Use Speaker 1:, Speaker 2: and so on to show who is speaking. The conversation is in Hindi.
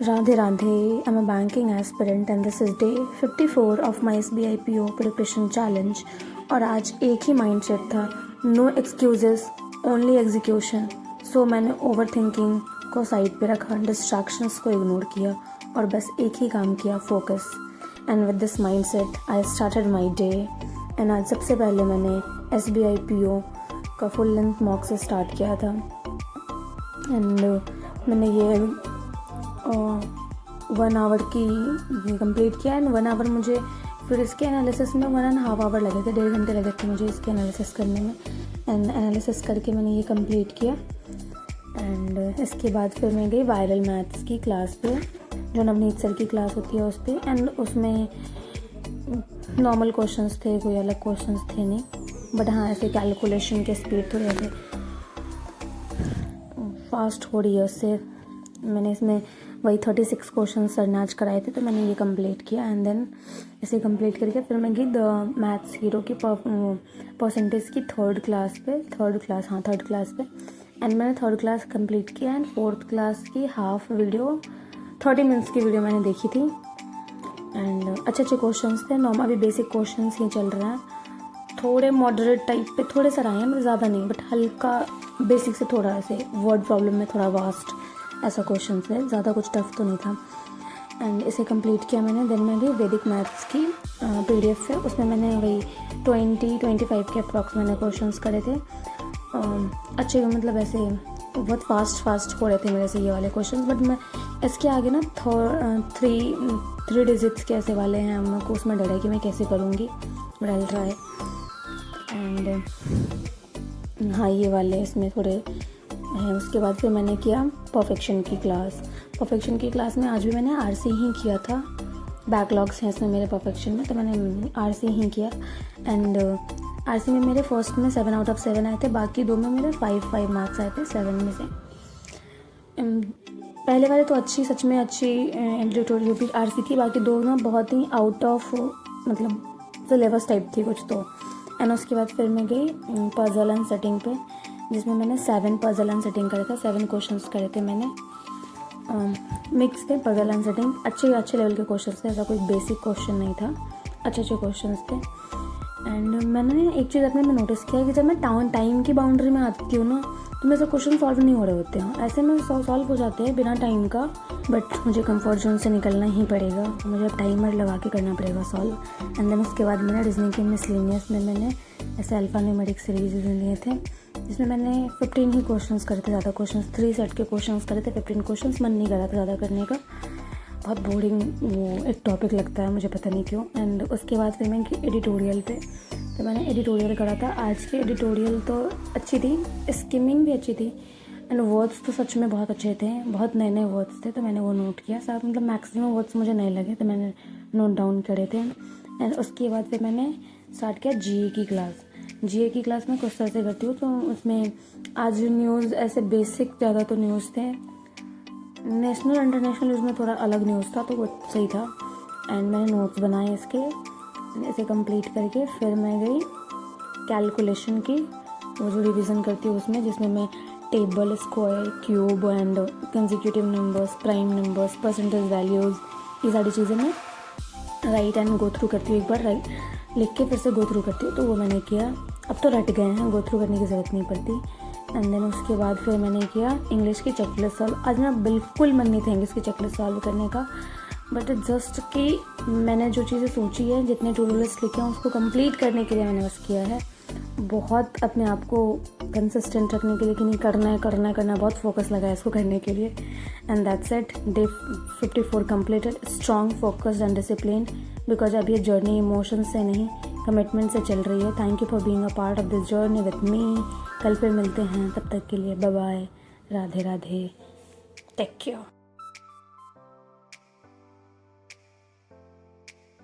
Speaker 1: Radhe Radhe, I'm a banking aspirant and this is day 54 of my SBI PO preparation challenge। और आज एक ही माइंडसेट था, नो एक्सक्यूजेस ओनली एग्जीक्यूशन। सो मैंने ओवर थिंकिंग को साइड पे रखा, डिस्ट्रैक्शंस को इग्नोर किया और बस एक ही काम किया, focus. And with this mindset I started my day. And आज सबसे पहले मैंने SBI PO का फुल लेंथ मॉक से स्टार्ट किया था। एंड मैंने ये 1 आवर की कंप्लीट किया। एंड 1 आवर मुझे फिर इसके एनालिसिस में 1.5 आवर लगे थे, 1.5 घंटे लगे थे मुझे इसके एनालिसिस करने में। एंड एनालिसिस करके मैंने ये कंप्लीट किया। एंड इसके बाद फिर मैं गई वायरल मैथ्स की क्लास पे, जो नवनीत सर की क्लास होती है उस पर। एंड उसमें नॉर्मल क्वेश्चंस थे, कोई अलग क्वेश्चंस थे नहीं, बट हाँ ऐसे कैलकुलेशन के स्पीड थोड़ी ऐसे फास्ट हो रही है उससे। मैंने इसमें वही 36 क्वेश्चन सर ने आज कराए थे, तो मैंने ये कंप्लीट किया। एंड देन इसे कंप्लीट करके फिर मैं गई द मैथ्स हीरो की परसेंटेज की थर्ड क्लास पे। एंड मैंने थर्ड क्लास कंप्लीट किया। एंड फोर्थ क्लास की हाफ वीडियो 30 मिनट्स की वीडियो मैंने देखी थी। एंड अच्छे क्वेश्चंस थे, नॉर्मल अभी बेसिक क्वेश्चंस ही चल रहे हैं, थोड़े मॉडरेट टाइप पे थोड़े से आए हैं, मतलब ज़्यादा नहीं, बट हल्का बेसिक से थोड़ा ऐसे वर्ड प्रॉब्लम में थोड़ा वास्ट ऐसा क्वेश्चन है, ज़्यादा कुछ टफ तो नहीं था। एंड इसे कंप्लीट किया मैंने। देन मैं गई वैदिक मैथ्स की PDF है, उसमें मैंने वही 20-25 के अप्रॉक्स मैंने क्वेश्चंस करे थे। अच्छे मतलब ऐसे बहुत फास्ट हो रहे थे मेरे से ये वाले क्वेश्चंस, बट मैं इसके आगे ना 3 डिजिट्स के ऐसे वाले हैं, मेरे को उसमें डर है कि मैं कैसे करूँगी, but I will try. And हाँ ये वाले इसमें थोड़े हैं। उसके बाद फिर मैंने किया परफेक्शन की क्लास में आज भी मैंने RC ही किया था। बैकलॉग्स हैं इसमें मेरे परफेक्शन में, तो मैंने RC ही किया। एंड RC में मेरे फर्स्ट में 7 आउट ऑफ 7 आए थे, बाकी 2 में मेरे 5 मार्क्स आए थे 7 में से। पहले वाले तो सच में अच्छी एडिटोरियल RC थी, बाकी 2 ना बहुत ही आउट ऑफ मतलब सिलेबस टाइप थी कुछ तो। एंड उसके बाद फिर मैं गई पजल एंड सेटिंग पे, जिसमें मैंने 7 पजल एंड सेटिंग करे थे, 7 क्वेश्चंस करे थे मैंने। मिक्स थे पजल एंड सेटिंग, अच्छे लेवल के क्वेश्चंस थे, ऐसा कोई बेसिक क्वेश्चन नहीं था, अच्छे क्वेश्चंस थे। एंड मैंने एक चीज़ अपने में नोटिस किया कि जब मैं टाइम की बाउंड्री में आती हूँ ना, तो मेरे से क्वेश्चन सॉल्व नहीं हो रहे होते हैं, ऐसे में सॉल्व हो जाते हैं बिना टाइम का, बट मुझे कंफर्ट जोन से निकलना ही पड़ेगा, मुझे अब टाइमर लगा के करना पड़ेगा सॉल्व। एंड देन उसके बाद मैंने रीजनिंग के मिसलेनियस में मैंने ऐसे अल्फा न्यूमेरिक सीरीज लिए थे, जिसमें मैंने 15 ही क्वेश्चंस करे थे, ज़्यादा क्वेश्चंस 3 सेट के क्वेश्चंस करे थे। 15 क्वेश्चंस मन नहीं करा था ज़्यादा करने का, बहुत बोरिंग वो एक टॉपिक लगता है मुझे, पता नहीं क्यों। एंड उसके बाद फिर मैं एडिटोरियल पे, तो मैंने एडिटोरियल करा था। आज की एडिटोरियल तो अच्छी थी, स्किमिंग भी अच्छी थी, एंड वर्ड्स तो सच में बहुत अच्छे थे, बहुत नए वर्ड्स थे, तो मैंने वो नोट किया। साथ मतलब मैक्सिमम वर्ड्स मुझे नए लगे, तो मैंने नोट डाउन करे थे। एंड उसके बाद फिर मैंने स्टार्ट किया GA की क्लास में कुछ तरह से करती हूँ, तो उसमें आज न्यूज़ ऐसे बेसिक ज़्यादा तो न्यूज़ थे, नेशनल इंटरनेशनल न्यूज़ में थोड़ा अलग न्यूज़ था, तो वो सही था। एंड मैंने नोट्स बनाए इसके, इसे कंप्लीट करके फिर मैं गई कैलकुलेशन की, वो जो रिवीजन करती हूँ उसमें, जिसमें मैं table, square, cube and consecutive numbers, prime numbers, percentage values, ये सारी चीज़ें मैं राइट एंड गो थ्रू करती हूँ। एक बार राइट लिख के फिर से गो थ्रू करती हूँ, तो वो मैंने किया। अब तो रट गए हैं, गो थ्रू करने की ज़रूरत नहीं पड़ती। एंड देन उसके बाद फिर मैंने किया इंग्लिश की चेकलिस्ट सॉल्व। आज मेरा बिल्कुल मन नहीं था इंग्लिश की चेकलिस्ट सॉल्व करने का, बट जस्ट कि मैंने जो चीज़ें सोची है, जितने टू डू लिस्ट लिखे हैं उसको कंप्लीट करने के लिए मैंने बस किया है। बहुत अपने आप को कंसिस्टेंट रखने के लिए कि नहीं करना है, बहुत फोकस लगा है इसको करने के लिए। And that's it, day 54 completed, strong, focused and disciplined, because अब ये जर्नी इमोशन से नहीं कमिटमेंट से चल रही है। Thank you for being a part of this journey with me. कल फिर मिलते हैं, तब तक के लिए bye bye, Radhe Radhe, take care.